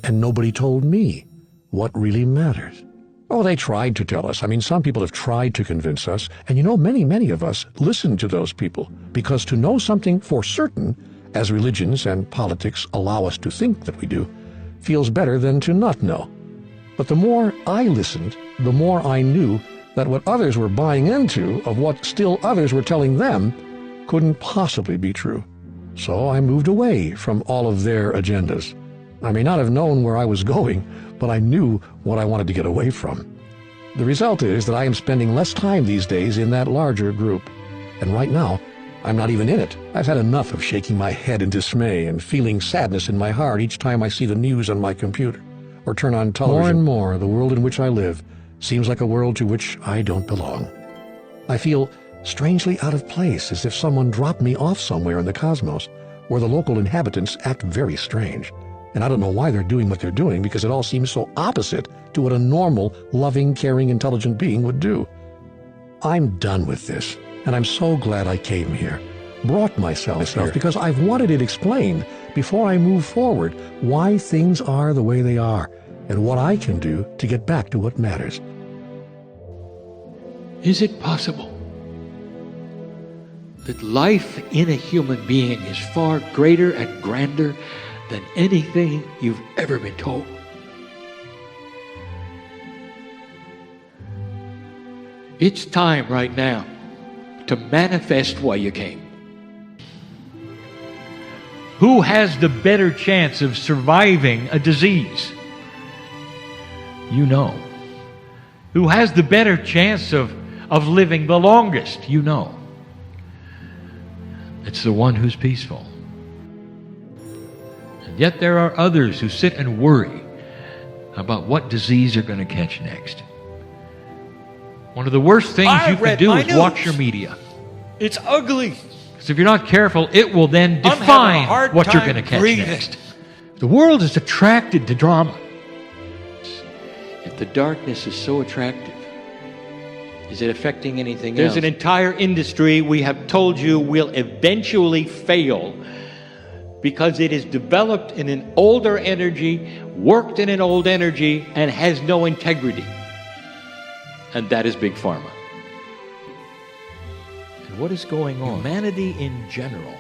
and nobody told me what really matters. Oh, they tried to tell us. I mean, some people have tried to convince us, and you know, many of us listen to those people, because to know something for certain, as religions and politics allow us to think that we do, feels better than to not know. But the more I listened, the more I knew that what others were buying into of what still others were telling them couldn't possibly be true. So I moved away from all of their agendas. I may not have known where I was going, but I knew what I wanted to get away from. The result is that I am spending less time these days in that larger group. And right now, I'm not even in it. I've had enough of shaking my head in dismay and feeling sadness in my heart each time I see the news on my computer or turn on television. More and more, the world in which I live seems like a world to which I don't belong. I feel strangely out of place, as if someone dropped me off somewhere in the cosmos, where the local inhabitants act very strange. And I don't know why they're doing what they're doing, because it all seems so opposite to what a normal, loving, caring, intelligent being would do. I'm done with this, and I'm so glad I came here, brought myself here, because I've wanted it explained before I move forward why things are the way they are, and what I can do to get back to what matters. Is it possible that life in a human being is far greater and grander than anything you've ever been told? It's time right now to manifest why you came. Who has the better chance of surviving a disease? You know. Who has the better chance of living the longest? You know. It's the one who's peaceful. And yet there are others who sit and worry about what disease you're going to catch next. One of the worst things you can do is watch your media. It's ugly. Because if you're not careful, it will then define what you're going to catch next. The world is attracted to drama. If the darkness is so attractive, is it affecting anything else? There's an entire industry we have told you will eventually fail because it is developed in an older energy, worked in an old energy, and has no integrity. And that is Big Pharma. And what is going on? Humanity in general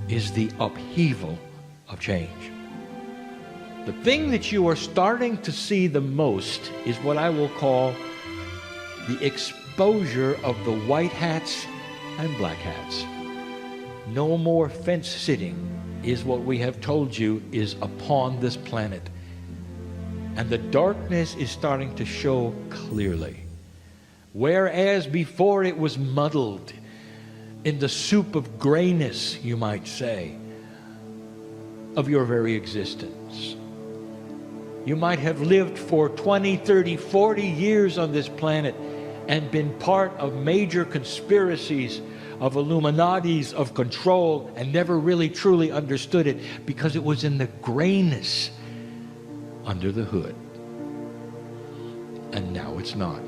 is the upheaval of change. The thing that you are starting to see the most is what I will call the exposure of the white hats and black hats. No more fence sitting is what we have told you is upon this planet. And the darkness is starting to show clearly. Whereas before it was muddled in the soup of grayness, you might say, of your very existence. You might have lived for 20, 30, 40 years on this planet and been part of major conspiracies, of Illuminatis, of control, and never really truly understood it because it was in the grayness under the hood. And now it's not.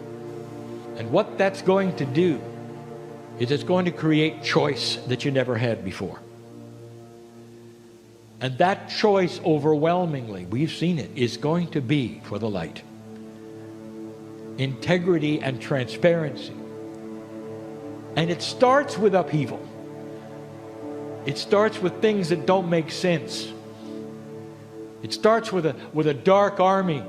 And what that's going to do is it's going to create choice that you never had before. And that choice overwhelmingly, we've seen it, is going to be for the light. Integrity and transparency. And it starts with upheaval. It starts with things that don't make sense. It starts with a dark army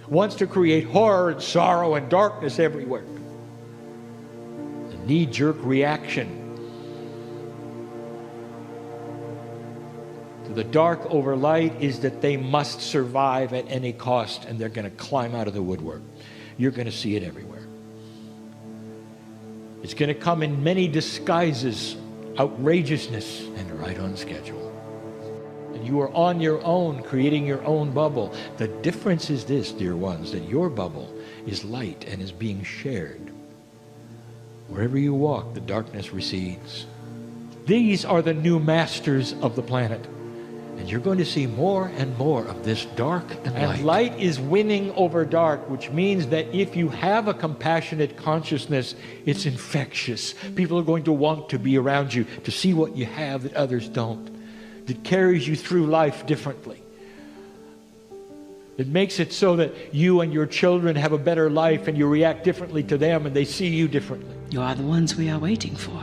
who wants to create horror and sorrow and darkness everywhere. The knee-jerk reaction to the dark over light is that they must survive at any cost, and they're going to climb out of the woodwork. You're going to see it everywhere. It's going to come in many disguises, outrageousness, and right on schedule. And you are on your own, creating your own bubble. The difference is this, dear ones, that your bubble is light and is being shared. Wherever you walk, the darkness recedes. These are the new masters of the planet. And you're going to see more and more of this dark and light. And light is winning over dark, which means that if you have a compassionate consciousness, it's infectious. People are going to want to be around you, to see what you have that others don't, that carries you through life differently. It makes it so that you and your children have a better life and you react differently to them and they see you differently. You are the ones we are waiting for.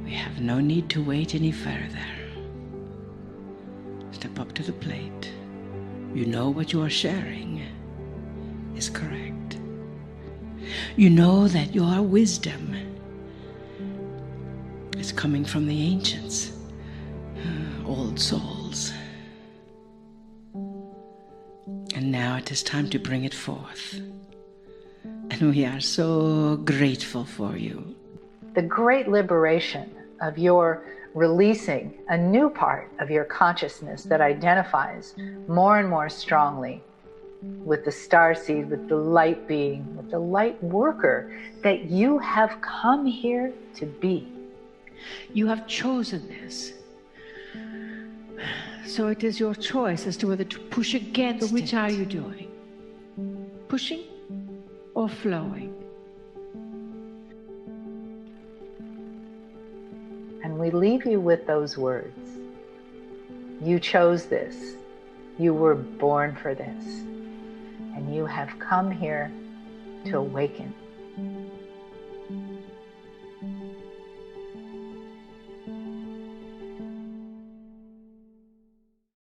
We have no need to wait any further. Step up to the plate. You know what you are sharing is correct. You know that your wisdom is coming from the ancients, old souls. And now it is time to bring it forth. And we are so grateful for you. The great liberation of your releasing a new part of your consciousness that identifies more and more strongly with the starseed, with the light being, with the light worker that you have come here to be. You have chosen this. So it is your choice as to whether to push against it. Which are you doing? Pushing or flowing? And we leave you with those words. You chose this. You were born for this. And you have come here to awaken.